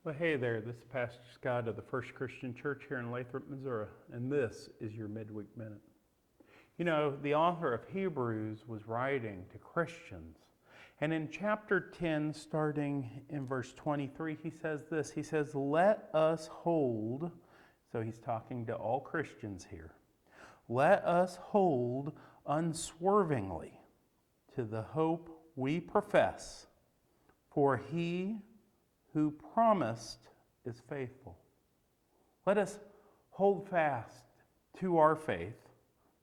Well, hey there, this is Pastor Scott of the First Christian Church here in Lathrop, Missouri, and this is your Midweek Minute. You know, the author of Hebrews was writing to Christians, and in chapter 10, starting in verse 23, he says this, he says, let us hold, so he's talking to all Christians here, let us hold unswervingly to the hope we profess, for he who promised is faithful. Let us hold fast to our faith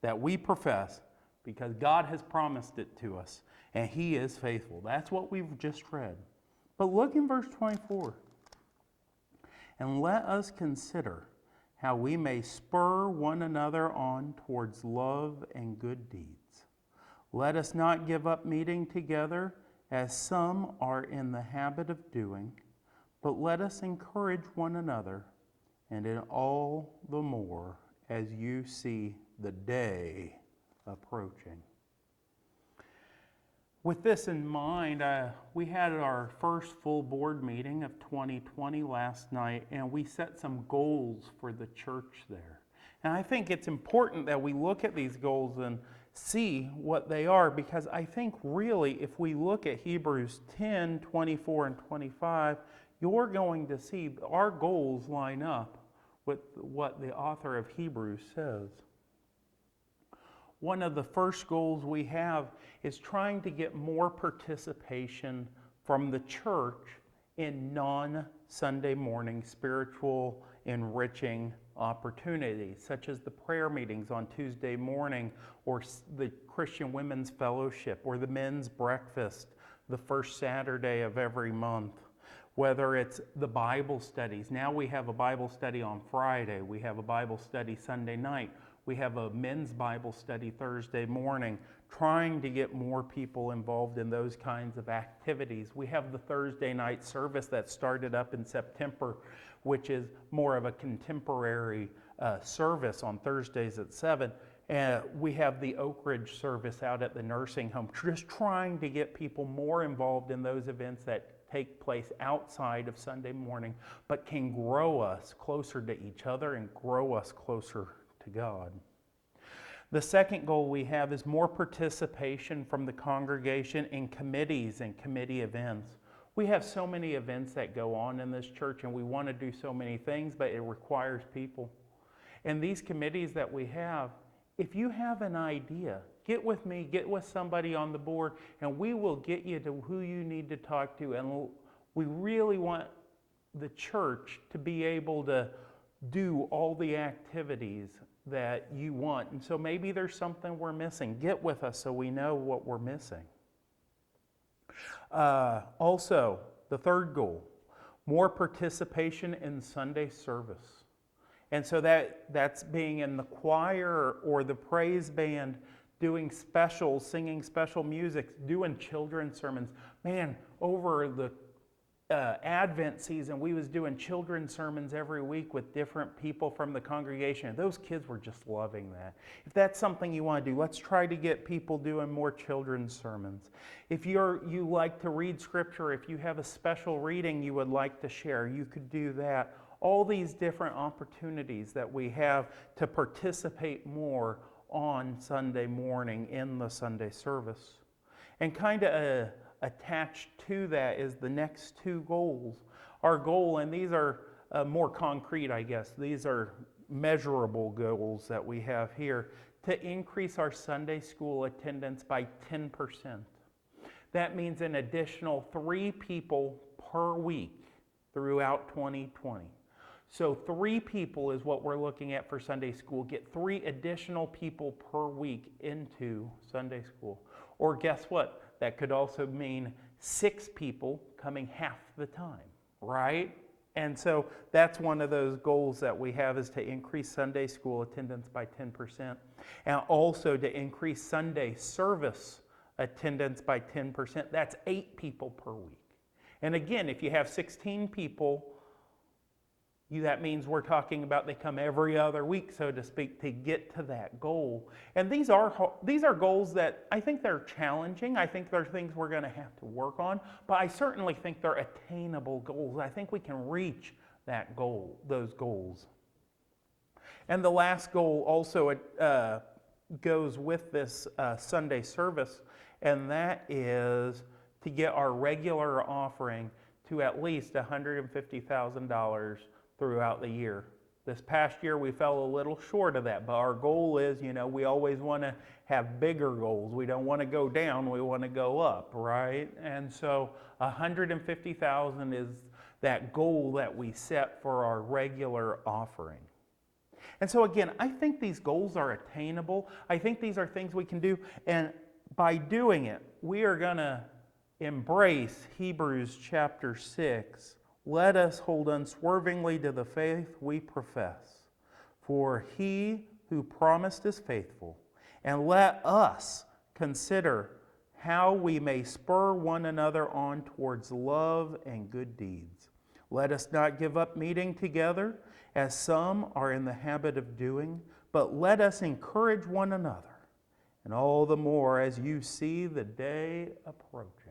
that we profess because God has promised it to us and He is faithful. That's what we've just read. But look in verse 24. And let us consider how we may spur one another on towards love and good deeds. Let us not give up meeting together as some are in the habit of doing, but let us encourage one another, and in all the more as you see the day approaching. With this in mind, we had our first full board meeting of 2020 last night, and we set some goals for the church there. And I think it's important that we look at these goals and see what they are, because I think really if we look at Hebrews 10, 24, and 25, you're going to see our goals line up with what the author of Hebrews says. One of the first goals we have is trying to get more participation from the church in non-Sunday morning spiritual enriching opportunities, such as the prayer meetings on Tuesday morning, or the Christian Women's Fellowship, or the men's breakfast the first Saturday of every month. Whether it's the Bible studies. Now we have a Bible study on Friday. We have a Bible study Sunday night. We have a men's Bible study Thursday morning, trying to get more people involved in those kinds of activities. We have the Thursday night service that started up in September, which is more of a contemporary service on Thursdays at 7. We have the Oak Ridge service out at the nursing home, just trying to get people more involved in those events that take place outside of Sunday morning, but can grow us closer to each other and grow us closer to God. The second goal we have is more participation from the congregation in committees and committee events. We have so many events that go on in this church, and we want to do so many things, but it requires people. And these committees that we have, if you have an idea, get with me, get with somebody on the board, and we will get you to who you need to talk to. And we really want the church to be able to do all the activities that you want. And so maybe there's something we're missing. Get with us so we know what we're missing. Also, the third goal, more participation in Sunday service. And so that's being in the choir or the praise band, doing specials, singing special music, doing children's sermons. Man, over the Advent season, we was doing children's sermons every week with different people from the congregation. Those kids were just loving that. If that's something you want to do, let's try to get people doing more children's sermons. If you like to read scripture, if you have a special reading you would like to share, you could do that. All these different opportunities that we have to participate more on Sunday morning in the Sunday service. And kind of attached to that is the next two goals. Our goal, and these are more concrete, I guess. These are measurable goals that we have here, to increase our Sunday school attendance by 10%. That means an additional 3 people per week throughout 2020. So 3 people is what we're looking at for Sunday school. Get 3 additional people per week into Sunday school. Or guess what? That could also mean 6 people coming half the time, right? And so that's one of those goals that we have, is to increase Sunday school attendance by 10%. And also to increase Sunday service attendance by 10%. That's 8 people per week. And again, if you have 16 people That means we're talking about they come every other week, so to speak, to get to that goal. And these are goals that I think they're challenging. I think they're things we're going to have to work on, but I certainly think they're attainable goals. I think we can reach those goals. And the last goal also goes with this Sunday service, and that is to get our regular offering to at least $150,000 throughout the year. This past year we fell a little short of that, but our goal is, we always want to have bigger goals. We don't want to go down, we want to go up, right? And so 150,000 is that goal that we set for our regular offering. And so again, I think these goals are attainable. I think these are things we can do, and by doing it, we are going to embrace Hebrews chapter 6. Let us hold unswervingly to the faith we profess, for he who promised is faithful. And let us consider how we may spur one another on towards love and good deeds. Let us not give up meeting together, as some are in the habit of doing, but let us encourage one another, and all the more as you see the day approaching.